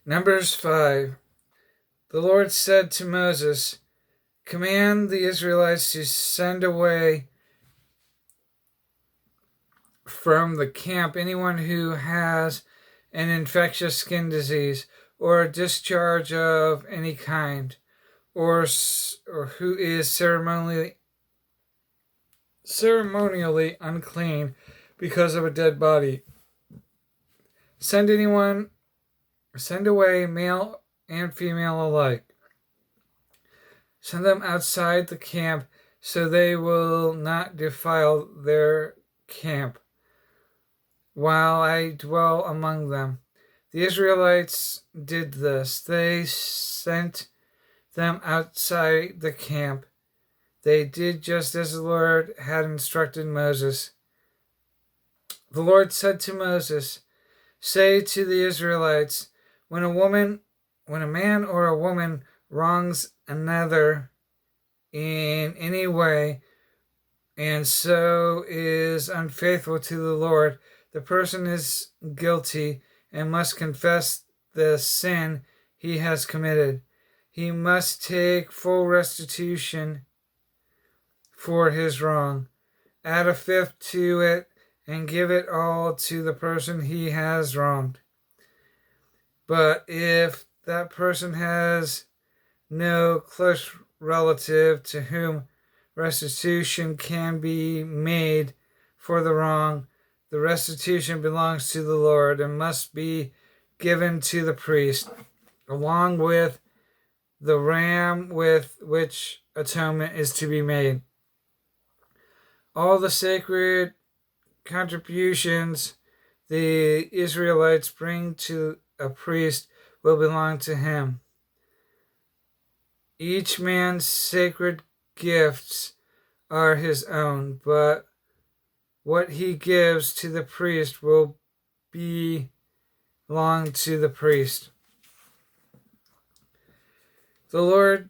Numbers 5. The Lord said to Moses, "Command the Israelites to send away from the camp anyone who has an infectious skin disease or a discharge of any kind, or who is ceremonially unclean because of a dead body. Send away male and female alike. Send them outside the camp so they will not defile their camp while I dwell among them." The Israelites did this. They sent them outside the camp. They did just as the Lord had instructed Moses. The Lord said to Moses, "Say to the Israelites, when a man or a woman wrongs another in any way and so is unfaithful to the Lord, the person is guilty and must confess the sin he has committed. He must take full restitution for his wrong. Add a fifth to it and give it all to the person he has wronged. But if that person has no close relative to whom restitution can be made for the wrong, the restitution belongs to the Lord and must be given to the priest, along with the ram with which atonement is to be made. All the sacred contributions the Israelites bring to a priest will belong to him. Each man's sacred gifts are his own, but what he gives to the priest will belong to the priest." Then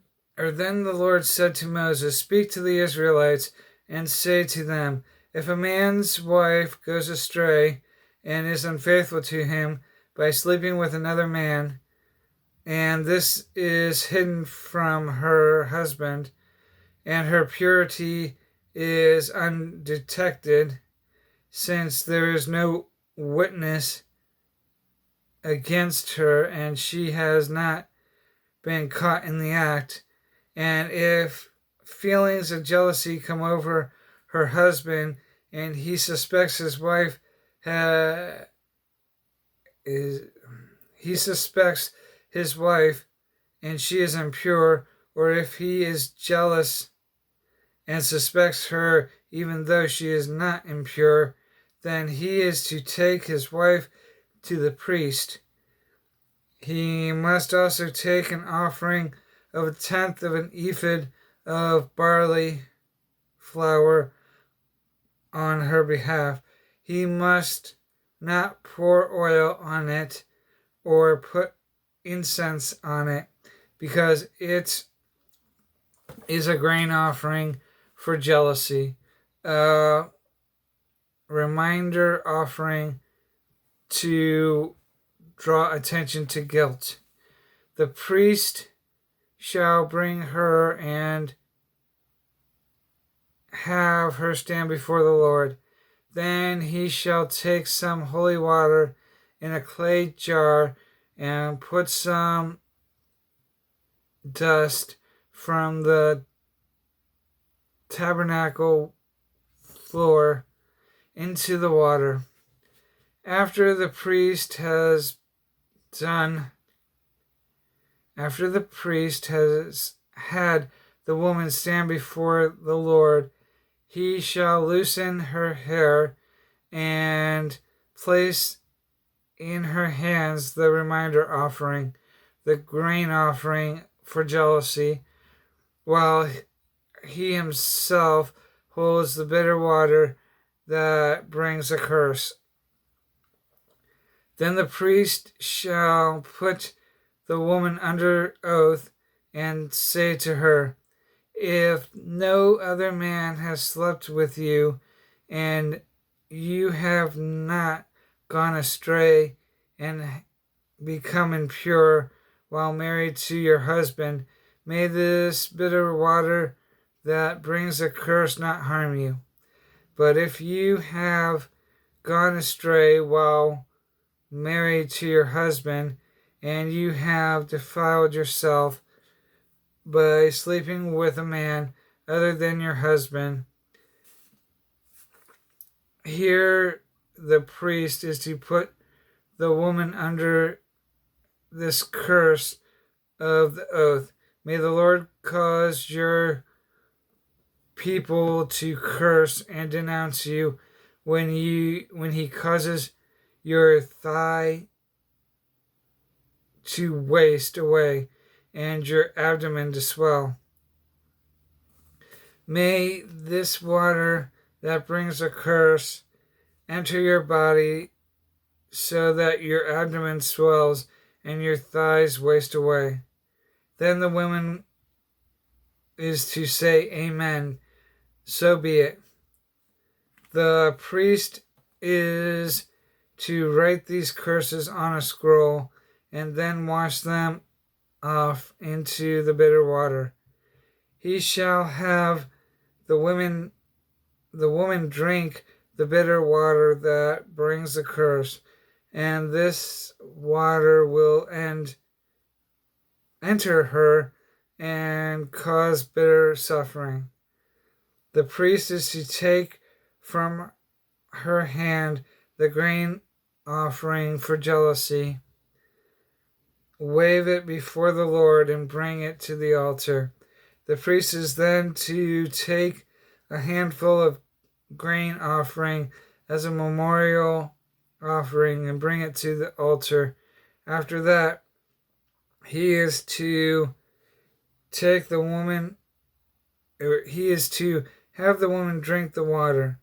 the Lord said to Moses, "Speak to the Israelites and say to them, if a man's wife goes astray and is unfaithful to him by sleeping with another man, and this is hidden from her husband, and her purity is undetected, since there is no witness against her and she has not been caught in the act, and if feelings of jealousy come over her husband and he suspects his wife and she is impure, or if he is jealous and suspects her even though she is not impure, then he is to take his wife to the priest. He must also take an offering of a tenth of an ephah of barley flour on her behalf. He must not pour oil on it or put incense on it, because it is a grain offering for jealousy, a reminder offering to draw attention to guilt. The priest shall bring her and have her stand before the Lord. Then he shall take some holy water in a clay jar and put some dust from the tabernacle floor into the water. After the priest has had the woman stand before the Lord, he shall loosen her hair and place in her hands the reminder offering, the grain offering for jealousy, while he himself holds the bitter water that brings a curse. Then the priest shall put the woman under oath and say to her, if no other man has slept with you, and you have not gone astray and become impure while married to your husband, may this bitter water that brings a curse not harm you. But if you have gone astray while married to your husband, and you have defiled yourself by sleeping with a man other than your husband, here the priest is to put the woman under this curse of the oath. May the Lord cause your people to curse and denounce you when he causes your thigh to waste away and your abdomen to swell. May this water that brings a curse enter your body so that your abdomen swells and your thighs waste away. Then the woman is to say, Amen, so be it. The priest is to write these curses on a scroll and then wash them off into the bitter water. He shall have the woman drink the bitter water that brings the curse, and this water will enter her and cause bitter suffering. The priest is to take from her hand the grain offering for jealousy, wave it before the Lord, and bring it to the altar. The priest is then to take a handful of grain offering as a memorial offering and bring it to the altar. After that, he is to have the woman drink the water.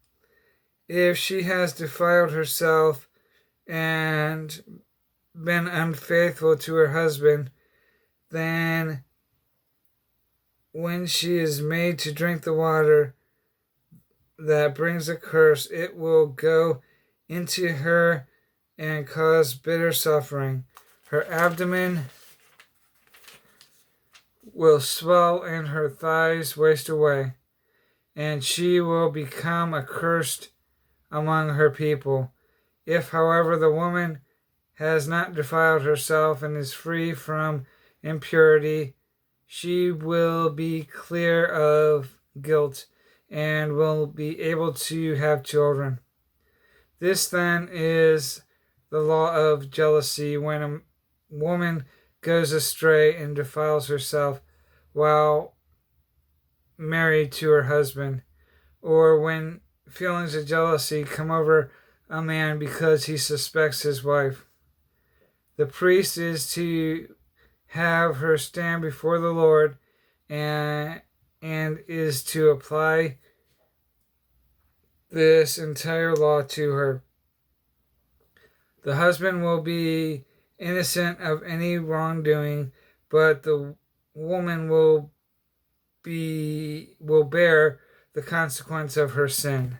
If she has defiled herself and been unfaithful to her husband, then when she is made to drink the water that brings a curse, it will go into her and cause bitter suffering. Her abdomen will swell and her thighs waste away, and she will become accursed among her people. If, however, the woman has not defiled herself and is free from impurity, she will be clear of guilt and will be able to have children. This then is the law of jealousy when a woman goes astray and defiles herself while married to her husband, or when feelings of jealousy come over a man because he suspects his wife. The priest is to have her stand before the Lord and is to apply this entire law to her. The husband will be innocent of any wrongdoing, but the woman will bear the consequence of her sin.